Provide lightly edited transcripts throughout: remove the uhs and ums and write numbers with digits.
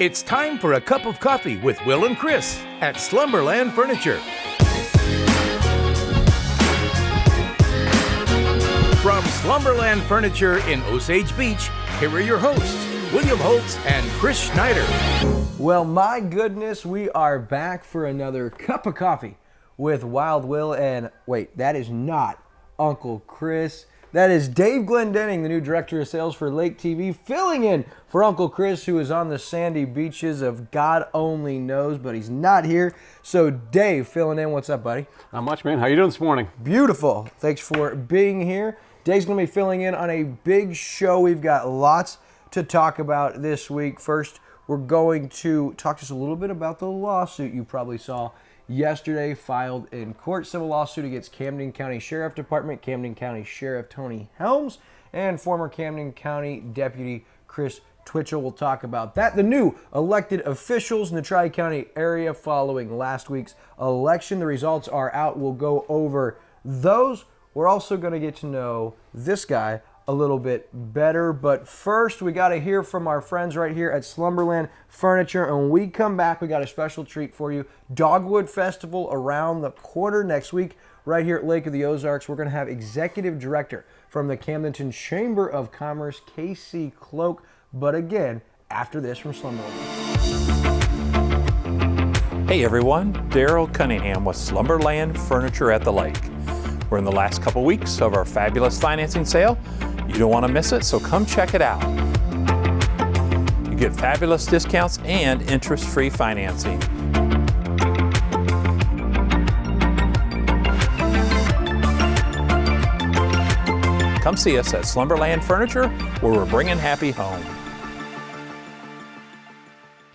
It's time for a cup of coffee with Will and Chris at Slumberland Furniture. From Slumberland Furniture in Osage Beach, here are your hosts, William Holtz and Chris Schneider. Well, my goodness, we are back for another cup of coffee with Wild Will. And wait, that is not Uncle Chris. That is Dave Glendenning, the new director of sales for Lake TV, filling in for Uncle Chris, who is on the sandy beaches of God only knows, but he's not here. So Dave, filling in. What's up, buddy? Not much, man. How you doing this morning? Beautiful. Thanks for being here. Dave's going to be filling in on a big show. We've got lots to talk about this week. First, we're going to talk just a little bit about the lawsuit you probably saw yesterday, filed in court. Civil lawsuit against Camden County Sheriff Department, Camden County Sheriff Tony Helms, and former Camden County Deputy Chris Twitchell. We'll talk about that. The new elected officials in the Tri-County area following last week's election. The results are out. We'll go over those. We're also going to get to know this guy a little bit better. But first, we got to hear from our friends right here at Slumberland Furniture. And when we come back, we got a special treat for you. Dogwood Festival around the corner next week right here at Lake of the Ozarks. We're going to have Executive Director from the Camden Chamber of Commerce, Casey Cloak. But again, after this from Slumberland. Hey everyone, Daryl Cunningham with Slumberland Furniture at the Lake. We're in the last couple weeks of our fabulous financing sale. You don't want to miss it, so come check it out. You get fabulous discounts and interest-free financing. Come see us at Slumberland Furniture, where we're bringing happy home.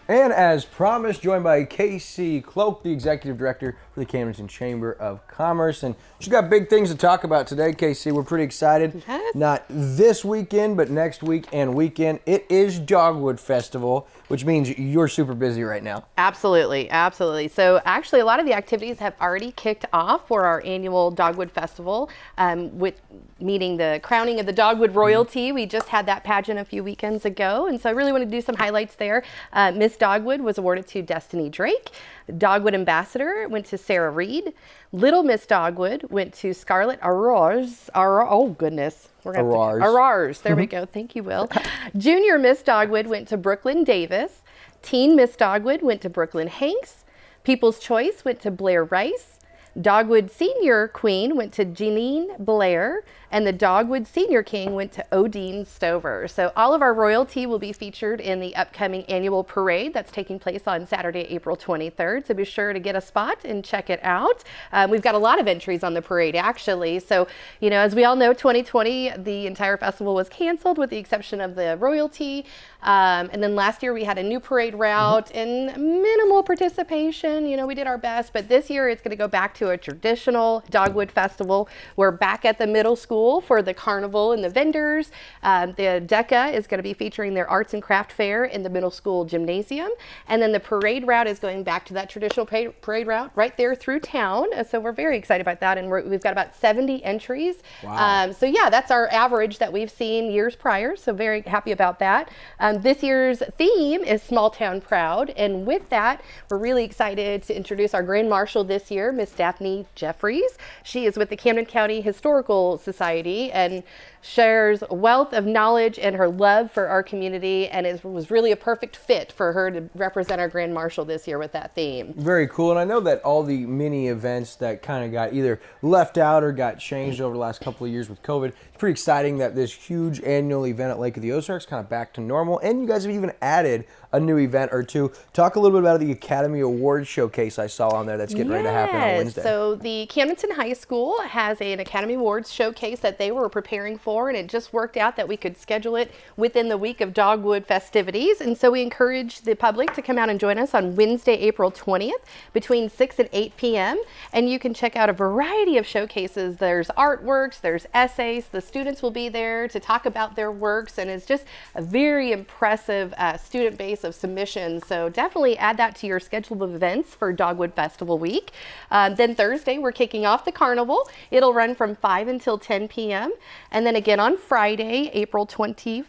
And as promised, joined by Casey Cloak, the Executive Director for the Camden Chamber of Commerce. And she's got big things to talk about today, Casey. We're pretty excited. Yes. Not this weekend, but next week and weekend. It is Dogwood Festival, which means you're super busy right now. Absolutely, absolutely. So actually, a lot of the activities have already kicked off for our annual Dogwood Festival, with meeting the crowning of the Dogwood royalty. We just had that pageant a few weekends ago, and so I really want to do some highlights there. Miss Dogwood was awarded to Destiny Drake. Dogwood Ambassador went to Sarah Reed. Little Miss Dogwood went to Scarlett Arars. Oh goodness. Arars. There we go. Thank you, Will. Junior Miss Dogwood went to Brooklyn Davis. Teen Miss Dogwood went to Brooklyn Hanks. People's Choice went to Blair Rice. Dogwood Senior Queen went to Janine Blair, and the Dogwood Senior King went to Odine Stover. So all of our royalty will be featured in the upcoming annual parade that's taking place on Saturday, April 23rd. So be sure to get a spot and check it out. We've got a lot of entries on the parade, actually. So, you know, as we all know, 2020, the entire festival was canceled with the exception of the royalty. And then last year we had a new parade route and minimal participation. You know, we did our best, but this year it's going to go back to a traditional Dogwood Festival. We're back at the middle school for the carnival and the vendors. The DECA is going to be featuring their arts and craft fair in the middle school gymnasium. And then the parade route is going back to that traditional parade route right there through town. So we're very excited about that. And we've got about 70 entries. Wow. So yeah, that's our average that we've seen years prior. So very happy about that. This year's theme is Small Town Proud. And with that, we're really excited to introduce our Grand Marshal this year, Miss Daphne Jeffries. She is with the Camden County Historical Society and shares a wealth of knowledge and her love for our community, and it was really a perfect fit for her to represent our Grand Marshal this year with that theme. Very cool. And I know that all the mini events that kind of got either left out or got changed over the last couple of years with COVID, it's pretty exciting that this huge annual event at Lake of the Ozarks kind of back to normal. And you guys have even added a new event or two. Talk a little bit about the Academy Awards showcase I saw on there that's getting ready to happen on Wednesday. So the Camden High School has an Academy Awards showcase that they were preparing for, and it just worked out that we could schedule it within the week of Dogwood festivities. And so we encourage the public to come out and join us on Wednesday, April 20th between 6 and 8 p.m. And you can check out a variety of showcases. There's artworks, there's essays. The students will be there to talk about their works, and it's just a very impressive student base of submissions. So definitely add that to your schedule of events for Dogwood Festival Week. Then Thursday, we're kicking off the carnival. It'll run from 5 until 10 p.m. And then again on Friday, April 26th,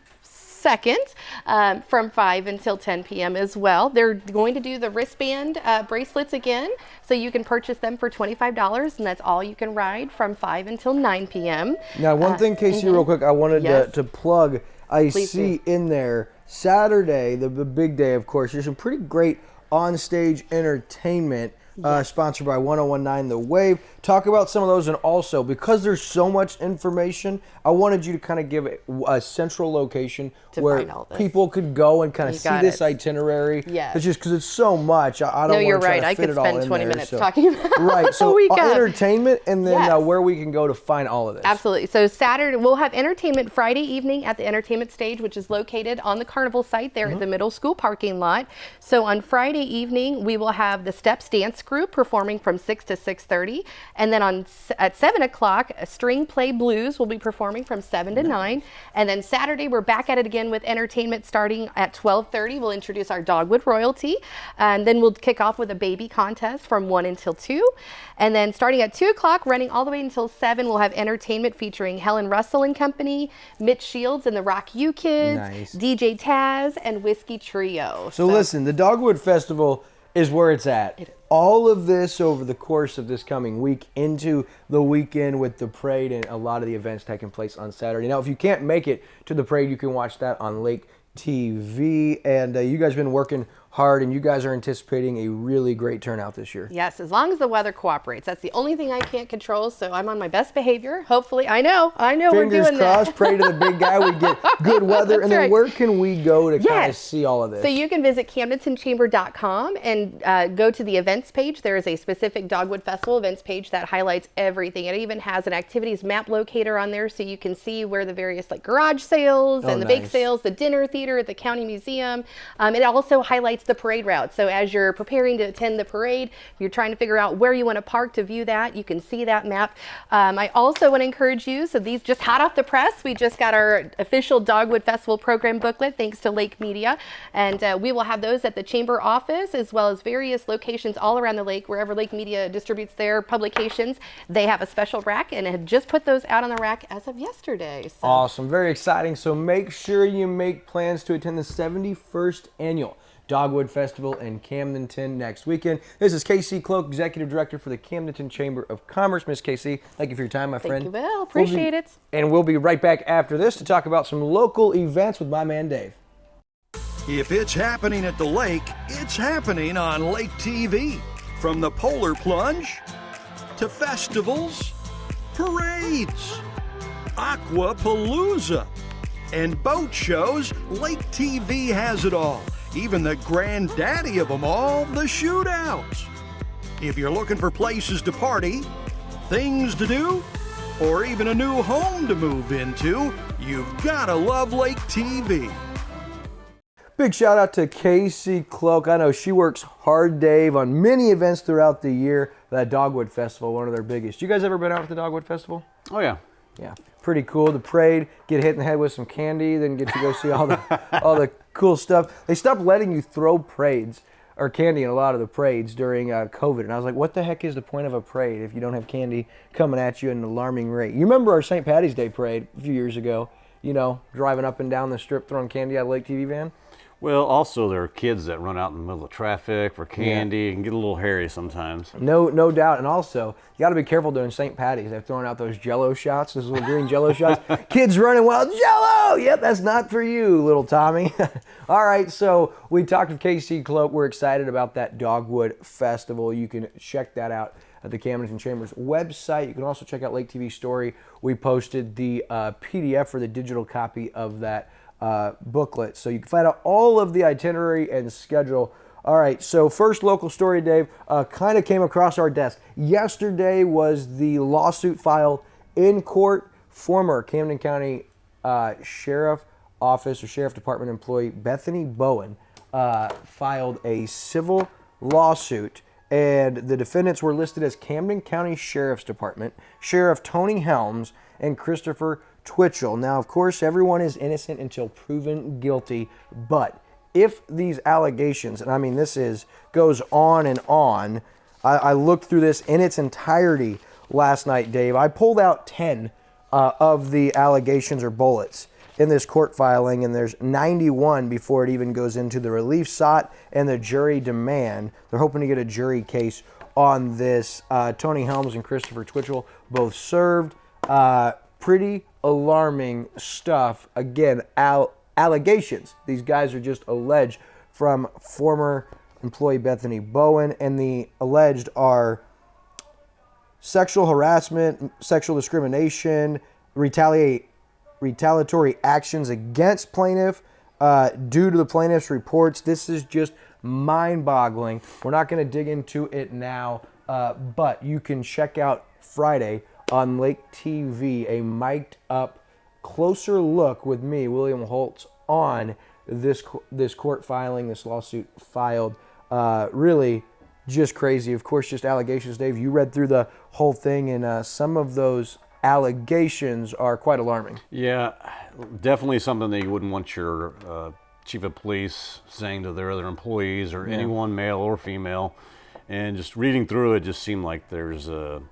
2nd from 5 until 10 p.m. as well. They're going to do the wristband bracelets again, so you can purchase them for $25, and that's all you can ride from 5 until 9 p.m. Now, one thing, Casey, real quick, I wanted to plug. Please see in there Saturday, the big day, of course. There's some pretty great on-stage entertainment. Sponsored by 1019 The Wave. Talk about some of those, and also, because there's so much information, I wanted you to kind of give a central location where people could go and kind of see this itinerary. Yes. It's just because it's so much. I don't want to try to fit it all in there. I could spend 20 minutes talking about right. So entertainment, and then where we can go to find all of this. Absolutely. So Saturday, we'll have entertainment Friday evening at the entertainment stage, which is located on the carnival site there at the middle school parking lot. So on Friday evening, we will have the Steps Dance Group performing from 6 to 6:30, and then at 7 o'clock, String Play Blues will be performing from 7 to 9, and then Saturday we're back at it again with entertainment starting at 12:30. We'll introduce our Dogwood royalty, and then we'll kick off with a baby contest from 1 until 2, and then starting at 2 o'clock, running all the way until 7, we'll have entertainment featuring Helen Russell and Company, Mitch Shields and the Rock U Kids, DJ Taz, and Whiskey Trio. So listen, the Dogwood Festival is where it's at. All of this over the course of this coming week into the weekend with the parade and a lot of the events taking place on Saturday. Now, if you can't make it to the parade, you can watch that on Lake TV. And you guys have been working hard, and you guys are anticipating a really great turnout this year. Yes, as long as the weather cooperates. That's the only thing I can't control, so I'm on my best behavior. Hopefully, I know Fingers we're doing crossed, that. pray to the big guy we get good weather. And then where can we go to kind of see all of this? So you can visit CamdentonChamber.com and go to the events page. There is a specific Dogwood Festival events page that highlights everything. It even has an activities map locator on there, so you can see where the various garage sales and the bake sales, the dinner theater at the county museum. It also highlights the parade route. So as you're preparing to attend the parade, if you're trying to figure out where you want to park to view that, you can see that map. I also want to encourage you, so these just hot off the press, we just got our official Dogwood Festival program booklet thanks to Lake Media, and we will have those at the chamber office as well as various locations all around the lake. Wherever Lake Media distributes their publications, they have a special rack and have just put those out on the rack as of yesterday. So. Awesome, very exciting. So make sure you make plans to attend the 71st annual Dogwood Festival in Camdenton next weekend. This is Casey Cloak, Executive Director for the Camdenton Chamber of Commerce. Miss Casey, thank you for your time, my friend. Thank you, Bill. Appreciate it. And we'll be right back after this to talk about some local events with my man Dave. If it's happening at the lake, it's happening on Lake TV. From the polar plunge to festivals, parades, aquapalooza, and boat shows, Lake TV has it all. Even the granddaddy of them all, the shootouts. If you're looking for places to party, things to do, or even a new home to move into, you've gotta love Lake TV. Big shout out to Casey Cloak. I know she works hard, Dave, on many events throughout the year. That Dogwood Festival, one of their biggest. You guys ever been out at the Dogwood Festival? Oh, yeah. Yeah, pretty cool. The parade, get hit in the head with some candy, then get to go see all the cool stuff. They stopped letting you throw parades or candy in a lot of the parades during COVID, and I was like, what the heck is the point of a parade if you don't have candy coming at you at an alarming rate? You remember our St. Patty's Day parade a few years ago, driving up and down the strip throwing candy out of the Lake TV van? Well, also there are kids that run out in the middle of traffic for candy and get a little hairy sometimes. No doubt. And also, you got to be careful during St. Patty's. They're throwing out those Jell-O shots, those little green Jell-O shots. Kids running wild, Jell-O! Yep, that's not for you, little Tommy. All right, so we talked with Casey Cloak. We're excited about that Dogwood Festival. You can check that out at the Camdenton Chamber's website. You can also check out Lake TV Story. We posted the PDF for the digital copy of that booklet, so you can find out all of the itinerary and schedule. All right, so first local story, Dave, kind of came across our desk. Yesterday was the lawsuit filed in court. Former Camden County Sheriff Office or Sheriff Department employee Bethany Bowen filed a civil lawsuit, and the defendants were listed as Camden County Sheriff's Department, Sheriff Tony Helms, and Christopher Twitchell. Now, of course, everyone is innocent until proven guilty, but if these allegations, and I mean this goes on and on, I looked through this in its entirety last night, Dave. I pulled out 10 of the allegations or bullets, in this court filing, and there's 91 before it even goes into the relief sought and the jury demand. They're hoping to get a jury case on this. Tony Helms and Christopher Twitchell both served. Pretty alarming stuff. Again, allegations. These guys are just alleged from former employee Bethany Bowen, and the alleged are sexual harassment, sexual discrimination, retaliatory actions against plaintiff due to the plaintiff's reports. This is just mind-boggling. We're not going to dig into it now, but you can check out Friday on Lake TV a mic'd up, closer look with me, William Holtz, on this court filing, this lawsuit filed. Really just crazy. Of course, just allegations, Dave. You read through the whole thing, and some of those allegations are quite alarming. Yeah, definitely something that you wouldn't want your chief of police saying to their other employees or anyone, male or female. And just reading through it just seemed like there's a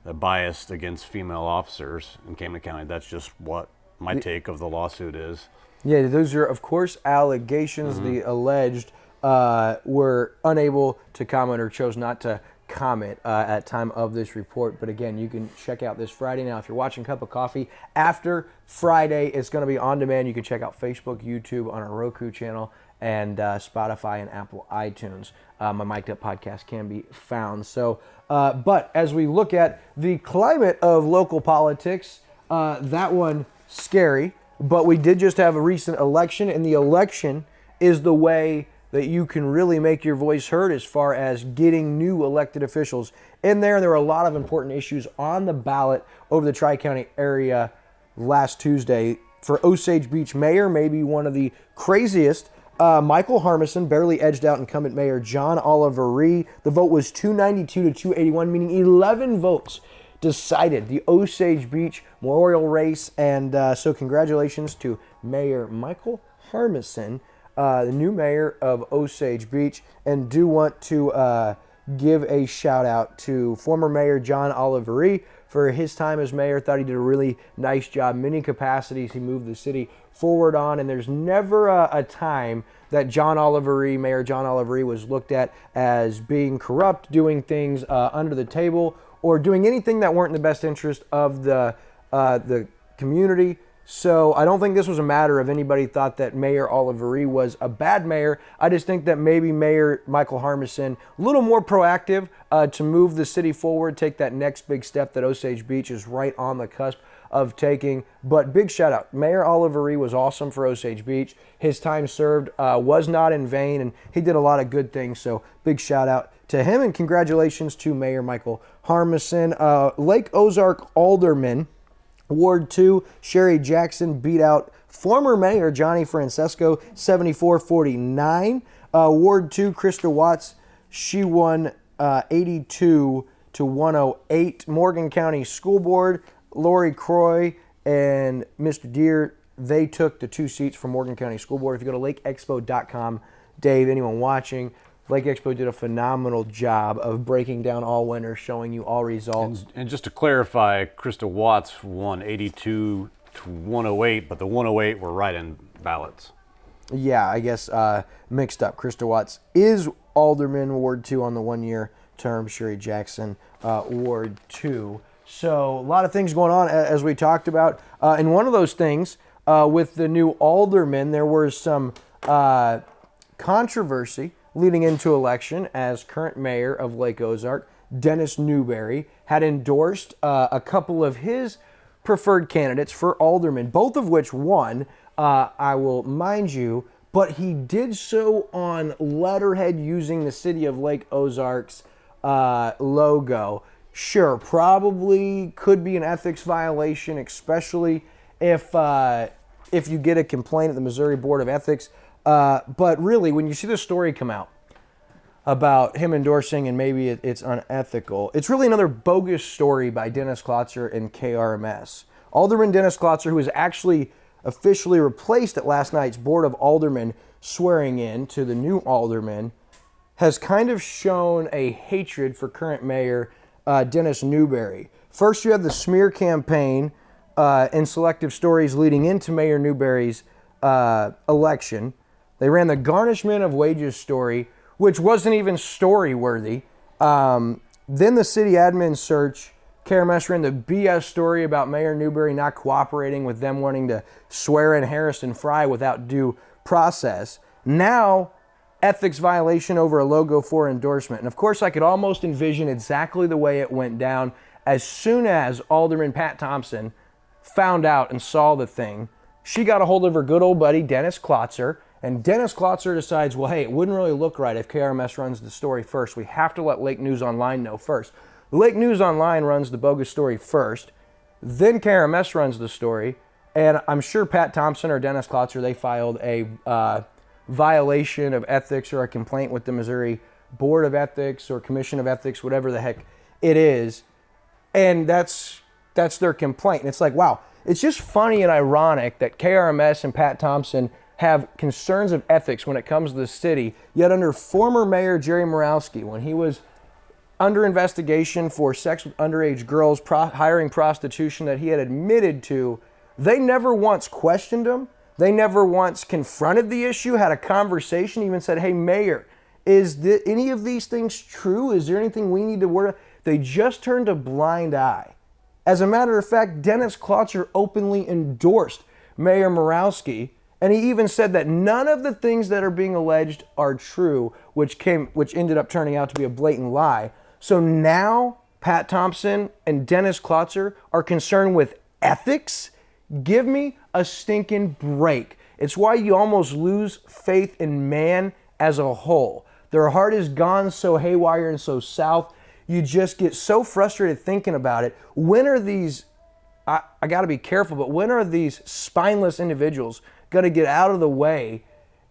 bias against female officers in Camden County. That's just what my take of the lawsuit is. Yeah, those are, of course, allegations. The alleged were unable to comment or chose not to comment at time of this report. But again, you can check out this Friday. Now, if you're watching Cup of Coffee after Friday, it's going to be on demand. You can check out Facebook, YouTube, on our Roku channel, and Spotify and Apple iTunes. My Mic'd Up podcast can be found. So, but as we look at the climate of local politics, that one scary. But we did just have a recent election, and the election is the way that you can really make your voice heard as far as getting new elected officials in there. There were a lot of important issues on the ballot over the Tri-County area last Tuesday. For Osage Beach mayor, maybe one of the craziest, Michael Harmison barely edged out incumbent mayor John Oliver. The vote was 292 to 281, meaning 11 votes decided the Osage Beach mayoral race. And so congratulations to Mayor Michael Harmison, the new mayor of Osage Beach, and do want to give a shout out to former Mayor John Oliver for his time as mayor. Thought he did a really nice job. Many capacities he moved the city forward on, and there's never a time that Mayor John Oliver was looked at as being corrupt, doing things under the table, or doing anything that weren't in the best interest of the community. So I don't think this was a matter of anybody thought that Mayor Oliver was a bad mayor. I just think that maybe Mayor Michael Harmison a little more proactive to move the city forward, take that next big step that Osage Beach is right on the cusp of taking. But big shout out. Mayor Oliver was awesome for Osage Beach. His time served was not in vain, and he did a lot of good things. So big shout out to him, and congratulations to Mayor Michael Harmison. Lake Ozark Alderman Ward 2, Sherry Jackson beat out former Mayor Johnny Francesco 74-49. Ward 2, Krista Watts, she won 82 to 108. Morgan County School Board, Lori Croy and Mr. Deere, they took the 2 seats from Morgan County School Board. If you go to lakeexpo.com, Dave, anyone watching, Lake Expo did a phenomenal job of breaking down all winners, showing you all results. And just to clarify, Krista Watts won 82 to 108, but the 108 were write-in ballots. Yeah, I guess mixed up. Krista Watts is Alderman Ward 2 on the 1-year term. Sherry Jackson, Ward 2. So a lot of things going on, as we talked about. And one of those things with the new alderman, there was some controversy leading into election, as current mayor of Lake Ozark, Dennis Newberry, had endorsed a couple of his preferred candidates for alderman, both of which won, I will mind you, but he did so on letterhead using the city of Lake Ozark's logo. Sure, probably could be an ethics violation, especially if you get a complaint at the Missouri Board of Ethics. But really, when you see the story come out about him endorsing and maybe it's unethical, it's really another bogus story by Dennis Klotzer and KRMS. Alderman Dennis Klotzer, who was actually officially replaced at last night's Board of Aldermen swearing in to the new alderman, has kind of shown a hatred for current mayor Dennis Newberry. First, you had the smear campaign and selective stories leading into Mayor Newberry's election. They ran the garnishment of wages story, which wasn't even story-worthy. Then the city admin search. KRMS ran the BS story about Mayor Newberry not cooperating with them wanting to swear in Harrison Fry without due process. Now, ethics violation over a logo for endorsement. And of course, I could almost envision exactly the way it went down as soon as Alderman Pat Thompson found out and saw the thing. She got a hold of her good old buddy, Dennis Klotzer, and Dennis Klotzer decides, well, hey, it wouldn't really look right if KRMS runs the story first. We have to let Lake News Online know first. Lake News Online runs the bogus story first, then KRMS runs the story, and I'm sure Pat Thompson or Dennis Klotzer, they filed a violation of ethics or a complaint with the Missouri Board of Ethics or Commission of Ethics, whatever the heck it is, and that's their complaint. And it's like, wow, it's just funny and ironic that KRMS and Pat Thompson have concerns of ethics when it comes to the city, yet under former Mayor Jerry Morawski, when he was under investigation for sex with underage girls, hiring prostitution that he had admitted to, they never once questioned him. They never once confronted the issue, had a conversation, even said, hey, Mayor, is any of these things true? Is there anything we need to worry about? They just turned a blind eye. As a matter of fact, Dennis Klotzer openly endorsed Mayor Morawski, and he even said that none of the things that are being alleged are true, which ended up turning out to be a blatant lie. So now Pat Thompson and Dennis Klotzer are concerned with ethics? Give me a stinking break. It's why you almost lose faith in man as a whole. Their heart is gone so haywire and so south. You just get so frustrated thinking about it. When are these, I got to be careful, but when are these spineless individuals going to get out of the way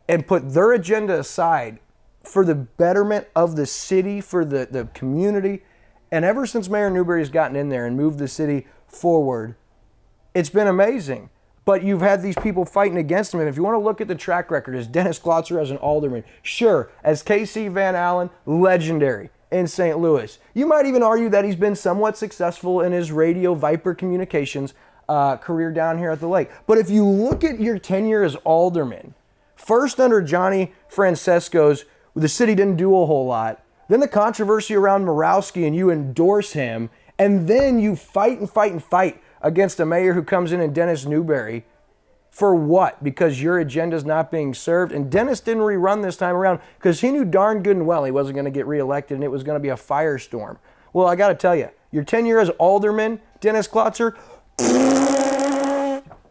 and put their agenda aside for the betterment of the city, for the community? And ever since Mayor Newberry's gotten in there and moved the city forward, it's been amazing. But you've had these people fighting against him. And if you want to look at the track record, as Dennis Klotzer as an alderman, sure, as KC Van Allen, legendary in St. Louis. You might even argue that he's been somewhat successful in his radio Viper Communications career down here at the lake. But if you look at your tenure as alderman, first under Johnny Francesco's, the city didn't do a whole lot. Then the controversy around Morawski and you endorse him. And then you fight against a mayor who comes in and Dennis Newberry. For what? Because your agenda's not being served. And Dennis didn't rerun this time around because he knew darn good and well he wasn't going to get reelected and it was going to be a firestorm. Well, I got to tell you, your tenure as alderman, Dennis Klotzer,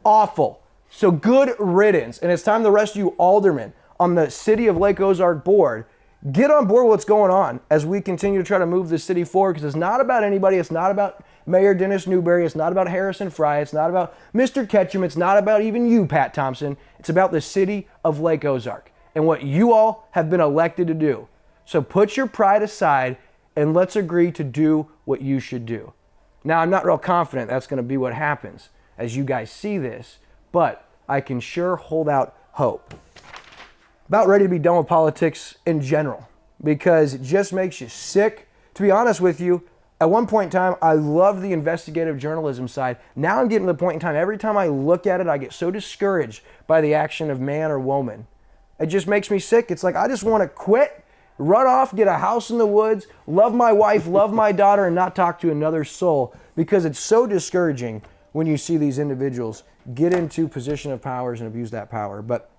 awful. So good riddance. And it's time the rest of you aldermen on the City of Lake Ozark board, get on board with what's going on as we continue to try to move the city forward, because it's not about anybody. It's not about Mayor Dennis Newberry. It's not about Harrison Fry. It's not about Mr. Ketchum. It's not about even you, Pat Thompson. It's about the City of Lake Ozark and what you all have been elected to do. So put your pride aside and let's agree to do what you should do. Now, I'm not real confident that's going to be what happens as you guys see this, but I can sure hold out hope. About ready to be done with politics in general because it just makes you sick. To be honest with you, at one point in time, I loved the investigative journalism side. Now I'm getting to the point in time, every time I look at it, I get so discouraged by the action of man or woman. It just makes me sick. It's like I just want to quit, run off, get a house in the woods, love my wife, love my daughter, and not talk to another soul, because it's so discouraging when you see these individuals get into position of powers and abuse that power. But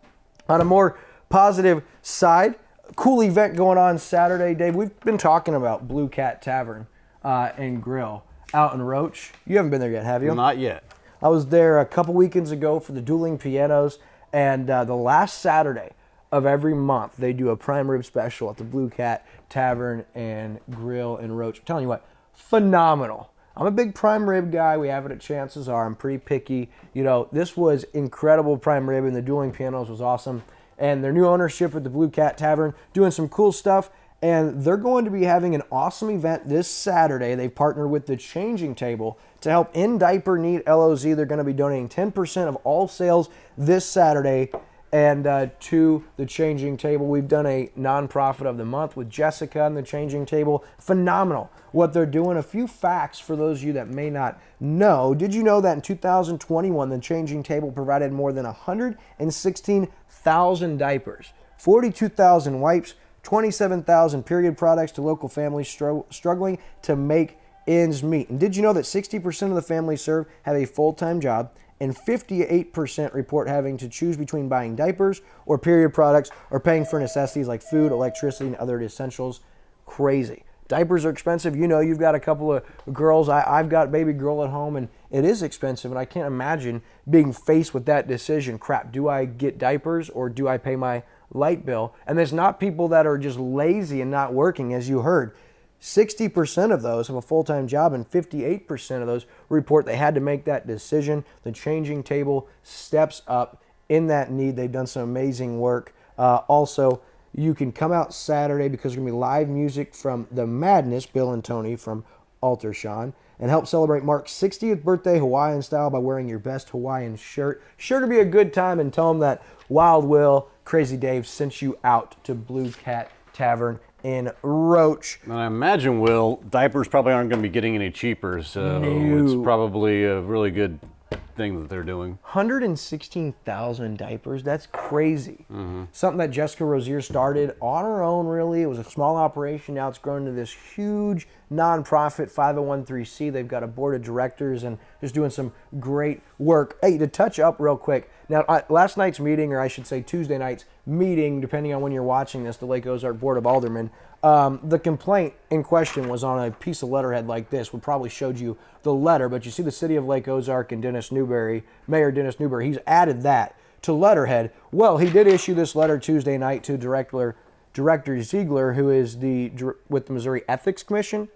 on a more positive side, cool event going on Saturday, Dave. We've been talking about Blue Cat Tavern and Grill out in Roach. You haven't been there yet, have you? Not yet. I was there a couple weekends ago for the Dueling Pianos, and the last Saturday of every month, they do a prime rib special at the Blue Cat Tavern and Grill in Roach. I'm telling you what, phenomenal. I'm a big prime rib guy. We have it at Chances Are. I'm pretty picky. You know, this was incredible prime rib, and the Dueling Pianos was awesome. And their new ownership at the Blue Cat Tavern doing some cool stuff. And they're going to be having an awesome event this Saturday. They've partnered with the Changing Table to help In Diaper Need LOZ. They're going to be donating 10% of all sales this Saturday. and to the Changing Table. We've done a nonprofit of the month with Jessica and the Changing Table. Phenomenal what they're doing. A few facts for those of you that may not know. Did you know that in 2021, the Changing Table provided more than 116,000 diapers, 42,000 wipes, 27,000 period products to local families struggling to make ends meet? And did you know that 60% of the families served have a full-time job, and 58% report having to choose between buying diapers or period products or paying for necessities like food, electricity, and other essentials? Crazy. Diapers are expensive. You know, you've got a couple of girls. I've got a baby girl at home, and it is expensive, and I can't imagine being faced with that decision. Crap, do I get diapers or do I pay my light bill? And there's not people that are just lazy and not working, as you heard. 60% of those have a full-time job, and 58% of those report they had to make that decision. The Changing Table steps up in that need. They've done some amazing work. Also, you can come out Saturday because there's going to be live music from The Madness, Bill and Tony from Altershawn, and help celebrate Mark's 60th birthday Hawaiian style by wearing your best Hawaiian shirt. Sure to be a good time, and tell them that Wild Will, Crazy Dave sent you out to Blue Cat Tavern in Roach. And I imagine, Will, diapers probably aren't going to be getting any cheaper, so it's probably a really good thing that they're doing. 116,000 diapers. That's crazy. Something that Jessica Rozier started on her own, really. It was a small operation. Now it's grown to this huge nonprofit 501(c)(3). They've got a board of directors and just doing some great work. Hey, to touch up real quick. Now, last night's meeting, or I should say Tuesday night's meeting, depending on when you're watching this, the Lake Ozark Board of Aldermen, the complaint in question was on a piece of letterhead like this. We probably showed you the letter, but you see the city of Lake Ozark and Dennis Newberry, Mayor Dennis Newberry, he's added that to letterhead. Well, he did issue this letter Tuesday night to Director Ziegler, who is with the Missouri Ethics Commission.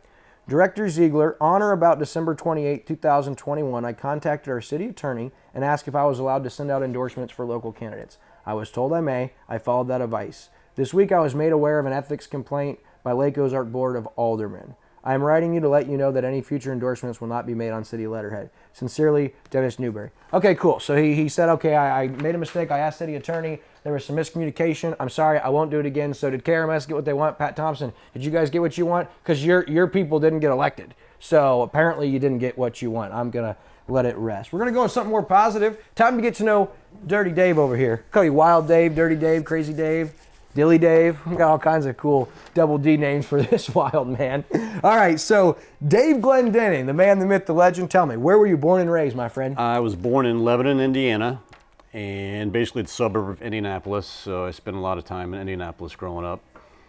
Director Ziegler, on or about December 28, 2021, I contacted our city attorney and asked if I was allowed to send out endorsements for local candidates. I was told I may. I followed that advice. This week I was made aware of an ethics complaint by Lake Ozark Board of Aldermen. I am writing you to let you know that any future endorsements will not be made on city letterhead. Sincerely, Dennis Newberry. Okay, cool. So he said, okay, I made a mistake. I asked city attorney. There was some miscommunication. I'm sorry. I won't do it again. So did KRMS get what they want? Pat Thompson, did you guys get what you want? Because your people didn't get elected. So apparently you didn't get what you want. I'm going to let it rest. We're going to go with something more positive. Time to get to know Dirty Dave over here. Call you Wild Dave, Dirty Dave, Crazy Dave, Dilly Dave. We got all kinds of cool double D names for this wild man. All right, so Dave Glendenning, the man, the myth, the legend. Tell me, where were you born and raised, my friend? I was born in Lebanon, Indiana, and basically the suburb of Indianapolis, so I spent a lot of time in Indianapolis growing up.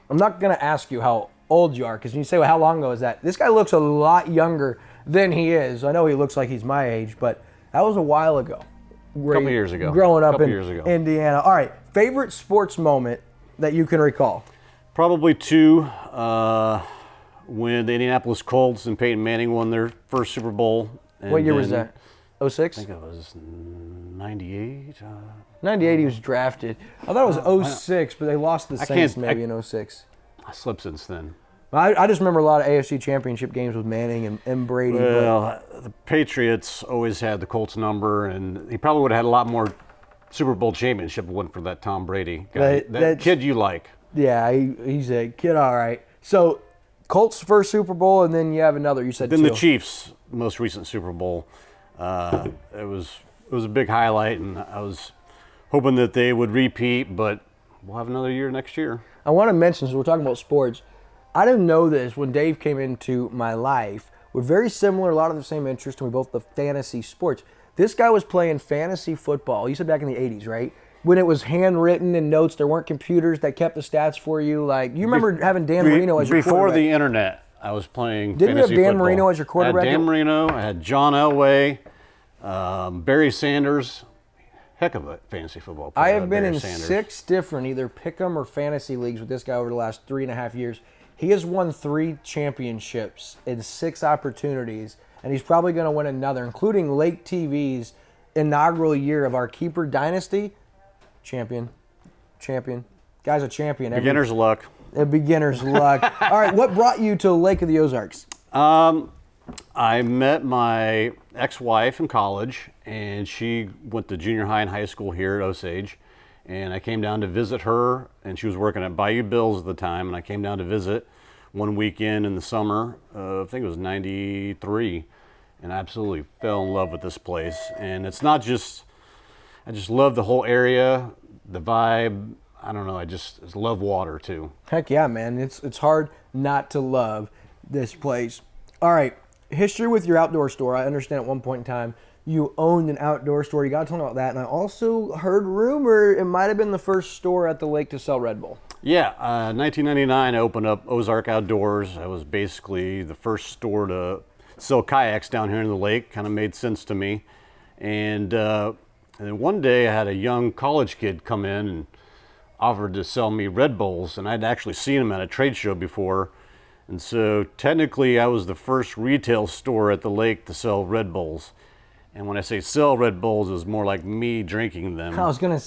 I'm not going to ask you how old you are, because when you say, well, how long ago is that? This guy looks a lot younger than he is. I know he looks like he's my age, but that was a while ago. A couple years ago. Growing up in Indiana. All right, favorite sports moment that you can recall? Probably two. When the Indianapolis Colts and Peyton Manning won their first Super Bowl. What year was that? 06? I think it was 98. 98 he was drafted. I thought it was 06, but they lost the Saints maybe in 06. I slept since then. I just remember a lot of AFC Championship games with Manning and Brady. Well, the Patriots always had the Colts number, and he probably would have had a lot more Super Bowl championship if it wasn't for that Tom Brady guy. That kid you like. Yeah, he's a kid, all right. So, Colts first Super Bowl, and then you have another. You said then two. The Chiefs' most recent Super Bowl. It was a big highlight, and I was hoping that they would repeat, but we'll have another year next year. I want to mention, so we're talking about sports, I didn't know this when Dave came into my life. We're very similar, a lot of the same interests, and we both love fantasy sports. This guy was playing fantasy football. You said back in the 80s, right? When it was handwritten and notes, there weren't computers that kept the stats for you. Like, you remember having Dan Marino as your quarterback. Before the internet, I was playing Didn't fantasy you have Dan football. Marino as your quarterback? I had Dan Marino, I had John Elway, Barry Sanders. Heck of a fantasy football player. I have been in 6 different either pick'em or fantasy leagues with this guy over the last 3.5 years. He has won 3 championships in 6 opportunities, and he's probably going to win another, including Lake TV's inaugural year of our Keeper Dynasty. Champion. Guy's a champion. Beginner's luck. A beginner's luck. All right, what brought you to Lake of the Ozarks? I met my ex-wife in college, and she went to junior high and high school here at Osage. And I came down to visit her, and she was working at Bayou Bills at the time, and I came down to visit one weekend in the summer, I think it was 93, and I absolutely fell in love with this place. And it's not just, I just love the whole area, the vibe. I don't know, I just love water too. Heck yeah, man. It's hard not to love this place. All right, history with your outdoor store. I understand at one point in time you owned an outdoor store. You got to tell me about that. And I also heard rumor it might have been the first store at the lake to sell Red Bull. Yeah, 1999 I opened up Ozark Outdoors. I was basically the first store to sell kayaks down here in the lake. Kind of made sense to me. And then one day I had a young college kid come in and offered to sell me Red Bulls, and I'd actually seen him at a trade show before. And so technically I was the first retail store at the lake to sell Red Bulls. And when I say sell Red Bulls, it was more like me drinking them. I was gonna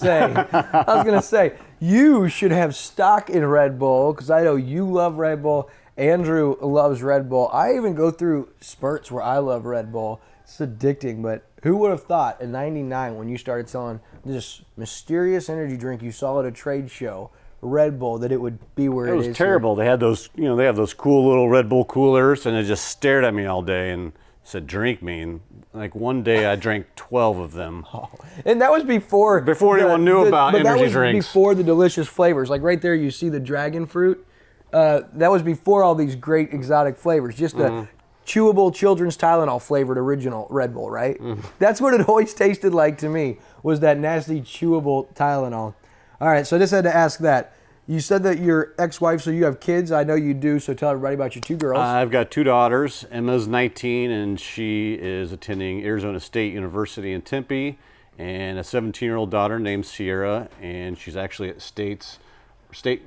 say, you should have stock in Red Bull, because I know you love Red Bull. Andrew loves Red Bull. I even go through spurts where I love Red Bull. It's addicting, but who would have thought in '99 when you started selling this mysterious energy drink you saw at a trade show, Red Bull, that it would be where it is? It was terrible. They had those, they have those cool little Red Bull coolers, and they just stared at me all day and said, "Drink me." And like one day I drank 12 of them. Oh, and that was before anyone knew about energy drinks. Before the delicious flavors. Like right there you see the dragon fruit. That was before all these great exotic flavors. Just a chewable children's Tylenol flavored original Red Bull, right? That's what it always tasted like to me, was that nasty chewable Tylenol. All right, so I just had to ask that. You said that your ex-wife, so you have kids. I know you do, so tell everybody about your two girls. I've got two daughters. Emma's 19, and she is attending Arizona State University in Tempe, and a 17-year-old daughter named Sierra, and she's actually at state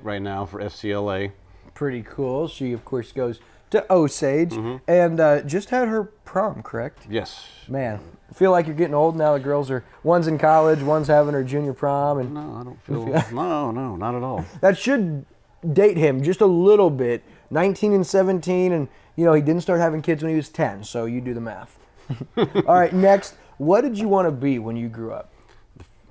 right now for FCLA. Pretty cool. She, of course, goes to Osage, and just had her prom, correct? Yes. Man, I feel like you're getting old now. The girls are, one's in college, one's having her junior prom. And no, I don't feel, no, not at all. That should date him just a little bit. 19 and 17, and he didn't start having kids when he was 10, so you do the math. All right, next, what did you want to be when you grew up?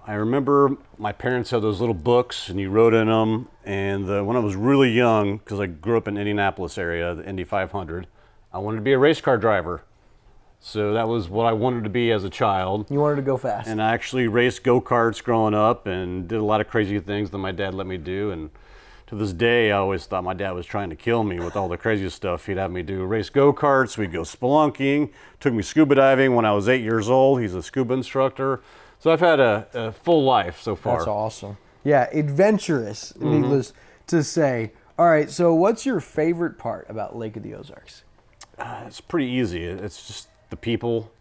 I remember my parents had those little books, and you wrote in them. And when I was really young, because I grew up in Indianapolis area, the Indy 500, I wanted to be a race car driver. So that was what I wanted to be as a child. You wanted to go fast. And I actually raced go-karts growing up and did a lot of crazy things that my dad let me do. And to this day, I always thought my dad was trying to kill me with all the crazy stuff he'd have me do. Race go-karts, we'd go spelunking, took me scuba diving when I was 8 years old. He's a scuba instructor. So I've had a full life so far. That's awesome. Yeah, adventurous, needless to say. All right, so what's your favorite part about Lake of the Ozarks? It's pretty easy. It's just the people,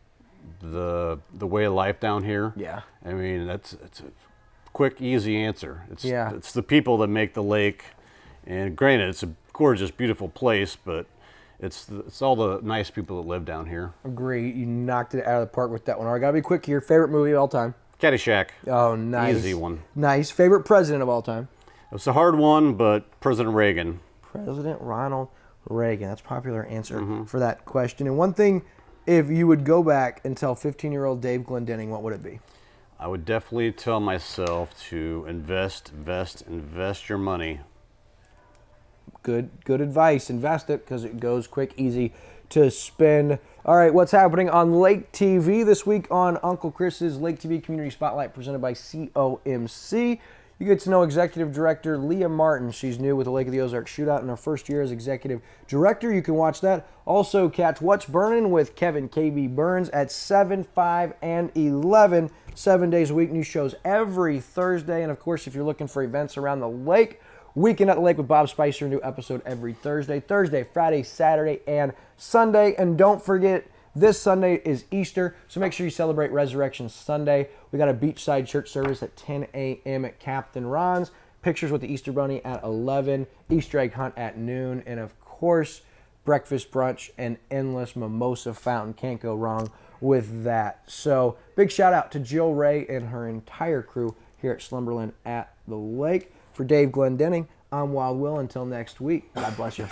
the way of life down here. Yeah. I mean, it's a quick, easy answer. Yeah. It's the people that make the lake. And granted, it's a gorgeous, beautiful place, but it's all the nice people that live down here. Agree. You knocked it out of the park with that one. All right, gotta be quick here. Favorite movie of all time? Caddyshack. Oh, nice. Easy one. Nice. Favorite president of all time? It's a hard one, but President Reagan. President Ronald Reagan. That's a popular answer for that question. And one thing, if you would go back and tell 15-year-old Dave Glendenning, what would it be? I would definitely tell myself to invest your money. Good advice. Invest it, because it goes quick, easy to spend. All right, what's happening on Lake TV this week on Uncle Chris's Lake TV Community Spotlight presented by COMC. You get to know Executive Director Leah Martin. She's new with the Lake of the Ozarks Shootout in her first year as Executive Director. You can watch that. Also, catch What's Burning with Kevin KB Burns at 7, 5, and 11, 7 days a week. New shows every Thursday. And, of course, if you're looking for events around the lake, Weekend at the Lake with Bob Spicer, new episode every Thursday, Friday, Saturday, and Sunday. And don't forget, this Sunday is Easter, so make sure you celebrate Resurrection Sunday. We got a beachside church service at 10 a.m. at Captain Ron's. Pictures with the Easter Bunny at 11, Easter egg hunt at noon, and of course, breakfast, brunch, and endless mimosa fountain. Can't go wrong with that. So big shout out to Jill Ray and her entire crew here at Slumberland at the Lake. For Dave Glendenning, I'm Wild Will. Until next week, God bless you.